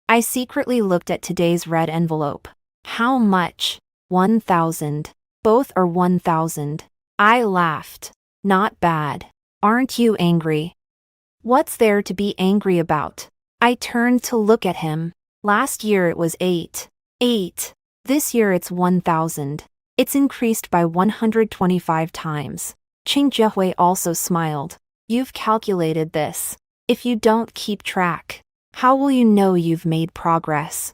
A: I secretly looked at today's red envelope. How much? 1,000. Both are 1,000. I laughed. Not bad. Aren't you angry? What's there to be angry about? I turned to look at him. Last year it was 8. This year it's 1,000. It's increased by 125 times. Qing Jihui also smiled. You've calculated this. If you don't keep track, how will you know you've made progress?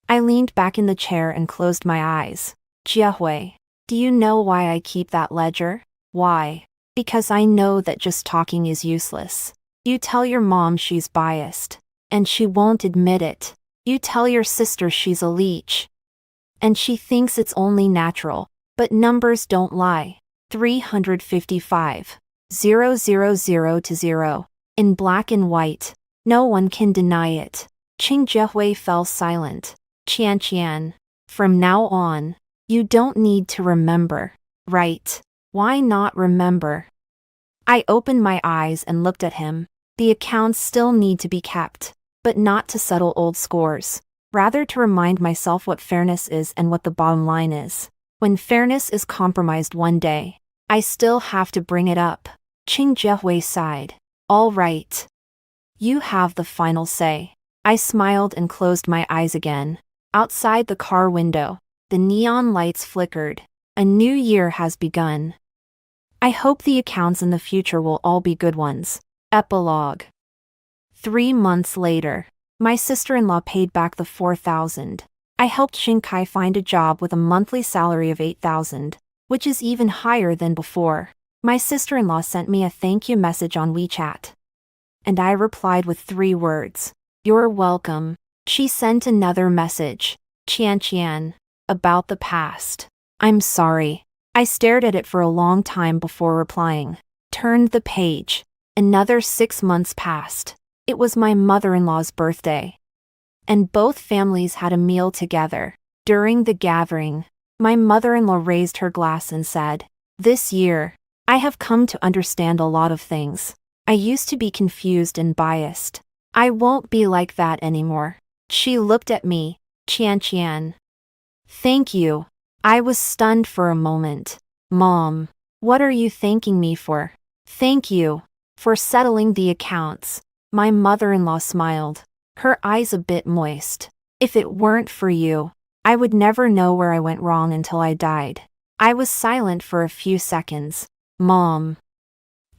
A: I leaned back in the chair and closed my eyes. Jihui, do you know why I keep that ledger? Why? Because I know that just talking is useless. You tell your mom she's biased, and she won't admit it. You tell your sister she's a leech, and she thinks it's only natural. But numbers don't lie. 355. 000 to 0. In black and white. No one can deny it. Qing Jihui fell silent. Qian. From now on, you don't need to remember. Right? Why not remember? I opened my eyes and looked at him. The accounts still need to be kept, but not to settle old scores. rather to remind myself what fairness is and what the bottom line is. When fairness is compromised one day, I still have to bring it up. Qing Jiehui sighed. All right. You have the final say. I smiled and closed my eyes again. Outside the car window, the neon lights flickered. A new year has begun. I hope the accounts in the future will all be good ones. Epilogue. 3 months later, my sister-in-law paid back the 4,000. I helped Xingkai find a job with a monthly salary of 8,000, which is even higher than before. My sister-in-law sent me a thank you message on WeChat. And I replied with 3 words. You're welcome. She sent another message. Qian, about the past. I'm sorry. I stared at it for a long time before replying. Turned the page. Another 6 months passed. It was my mother-in-law's birthday. And both families had a meal together. During the gathering, my mother-in-law raised her glass and said, This year, I have come to understand a lot of things. I used to be confused and biased. I won't be like that anymore. She looked at me. Qian. Thank you. I was stunned for a moment. Mom, what are you thanking me for? Thank you. For settling the accounts. My mother-in-law smiled, her eyes a bit moist. If it weren't for you, I would never know where I went wrong until I died. I was silent for a few seconds. Mom.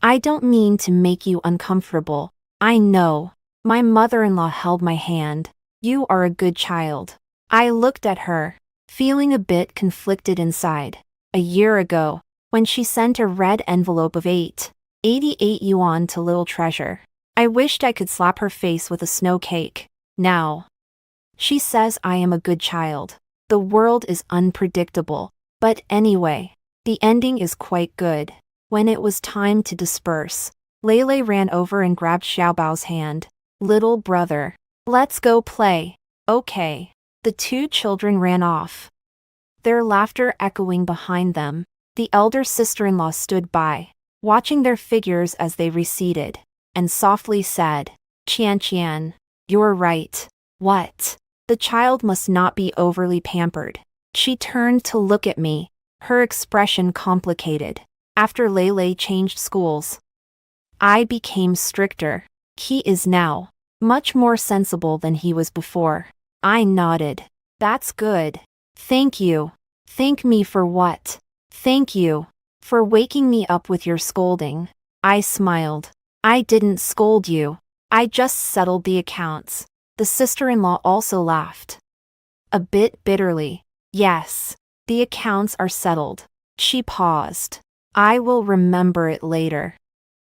A: I don't mean to make you uncomfortable. I know. My mother-in-law held my hand. You are a good child. I looked at her, feeling a bit conflicted inside. A year ago, when she sent a red envelope of 88 yuan to Little Treasure, I wished I could slap her face with a snow cake. Now, she says I am a good child. The world is unpredictable. But anyway, the ending is quite good. When it was time to disperse, Lele ran over and grabbed Xiaobao's hand. Little brother, let's go play. Okay. The 2 children ran off, their laughter echoing behind them. The elder sister-in-law stood by, watching their figures as they receded, and softly said, Qian, you're right. What? The child must not be overly pampered. She turned to look at me, her expression complicated. After Lele changed schools, I became stricter. He is now much more sensible than he was before. I nodded. That's good. Thank you. Thank me for what? Thank you for waking me up with your scolding. I smiled. I didn't scold you. I just settled the accounts. The sister-in-law also laughed. A bit bitterly. Yes, the accounts are settled. She paused. I will remember it later.